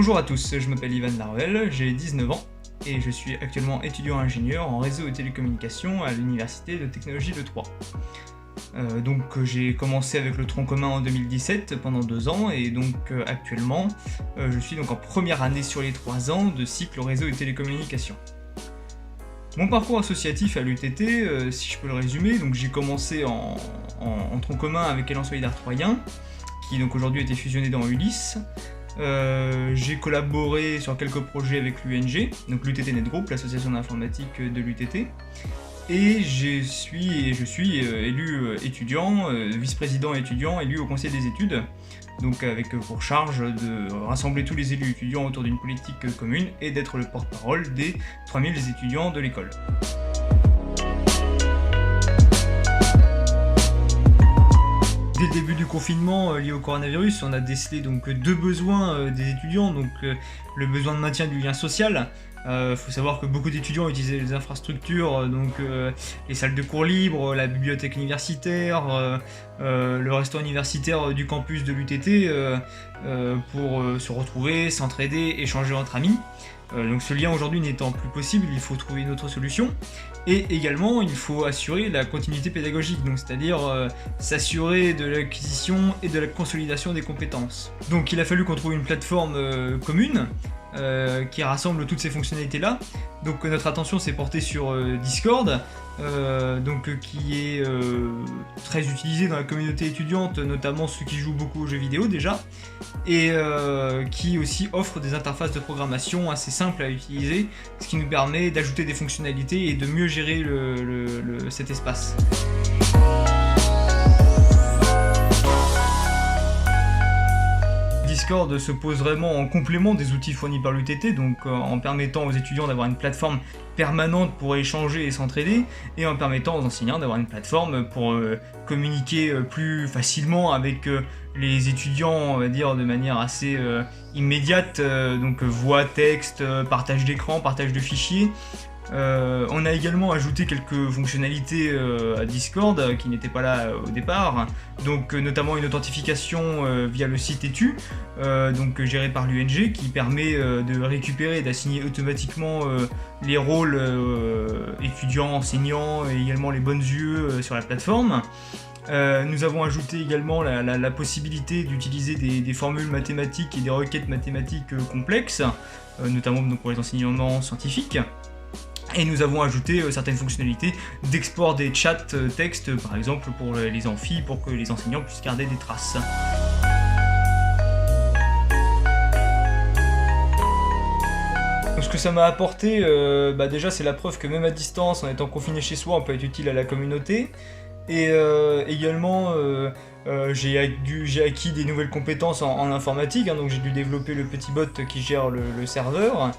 Bonjour à tous, je m'appelle Ivan Laruelle, j'ai 19 ans et je suis actuellement étudiant ingénieur en réseau et télécommunications à l'Université de technologie de Troyes. J'ai commencé avec le tronc commun en 2017 pendant 2 ans et actuellement je suis en première année sur les 3 ans de cycle réseau et télécommunications. Mon parcours associatif à l'UTT, si je peux le résumer, j'ai commencé en tronc commun avec Élan Solidaire Troyen, qui aujourd'hui a été fusionné dans Ulysse. J'ai collaboré sur quelques projets avec l'UNG, donc l'UTT Net Group, l'association d'informatique de l'UTT, et je suis élu étudiant, vice-président étudiant élu au conseil des études, donc avec pour charge de rassembler tous les élus étudiants autour d'une politique commune et d'être le porte-parole des 3000 étudiants de l'école. Dès le début du confinement lié au coronavirus, on a décelé deux besoins des étudiants, le besoin de maintien du lien social. Faut savoir que beaucoup d'étudiants utilisaient les infrastructures, les salles de cours libres, la bibliothèque universitaire, le restaurant universitaire du campus de l'UTT pour se retrouver, s'entraider, échanger entre amis. Ce lien aujourd'hui n'étant plus possible, il faut trouver une autre solution. Et également, il faut assurer la continuité pédagogique, c'est-à-dire s'assurer de l'acquisition et de la consolidation des compétences. Donc il a fallu qu'on trouve une plateforme commune qui rassemble toutes ces fonctionnalités-là. Donc notre attention s'est portée sur Discord, qui est très utilisé dans la communauté étudiante, notamment ceux qui jouent beaucoup aux jeux vidéo déjà, et qui aussi offre des interfaces de programmation assez simples à utiliser, ce qui nous permet d'ajouter des fonctionnalités et de mieux gérer cet espace. Discord se pose vraiment en complément des outils fournis par l'UTT, en permettant aux étudiants d'avoir une plateforme permanente pour échanger et s'entraider, et en permettant aux enseignants d'avoir une plateforme pour communiquer plus facilement avec les étudiants, on va dire, de manière assez immédiate, voix, texte, partage d'écran, partage de fichiers. On a également ajouté quelques fonctionnalités à Discord qui n'étaient pas là au départ, notamment une authentification via le site Etu, géré par l'UNG, qui permet de récupérer et d'assigner automatiquement les rôles étudiants, enseignants et également les bonnes yeux sur la plateforme. Nous avons ajouté également la possibilité d'utiliser des formules mathématiques et des requêtes mathématiques complexes, notamment pour les enseignements scientifiques. Et nous avons ajouté certaines fonctionnalités d'export des chats texte, par exemple pour les amphis, pour que les enseignants puissent garder des traces. Ce que ça m'a apporté, déjà c'est la preuve que même à distance, en étant confiné chez soi, on peut être utile à la communauté. Et également, j'ai acquis des nouvelles compétences en informatique, donc j'ai dû développer le petit bot qui gère le serveur.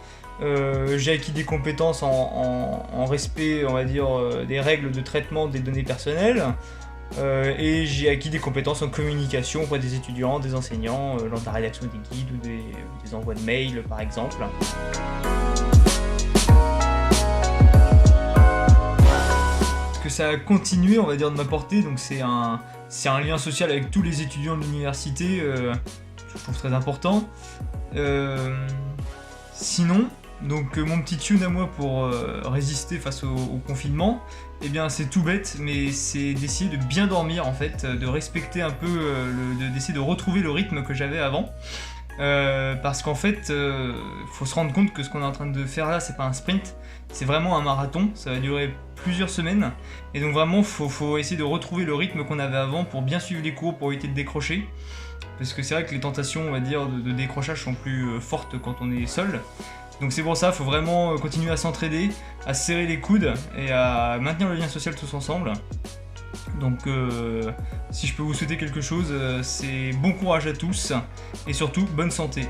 J'ai acquis des compétences en respect, on va dire, des règles de traitement des données personnelles, et j'ai acquis des compétences en communication auprès des étudiants, des enseignants, lors de la rédaction des guides ou des envois de mails par exemple. Ce que ça a continué, on va dire, de m'apporter, c'est un lien social avec tous les étudiants de l'université, je trouve très important. Sinon, mon petit tune à moi pour résister face au confinement, c'est tout bête, mais c'est d'essayer de bien dormir en fait, de respecter un peu, d'essayer de retrouver le rythme que j'avais avant. Parce qu'en fait, faut se rendre compte que ce qu'on est en train de faire là, c'est pas un sprint, c'est vraiment un marathon, ça va durer plusieurs semaines, et donc vraiment faut essayer de retrouver le rythme qu'on avait avant pour bien suivre les cours, pour éviter de décrocher. Parce que c'est vrai que les tentations, on va dire, de décrochage sont plus fortes quand on est seul. Donc c'est pour ça, il faut vraiment continuer à s'entraider, à se serrer les coudes et à maintenir le lien social tous ensemble. Si je peux vous souhaiter quelque chose, c'est bon courage à tous et surtout bonne santé.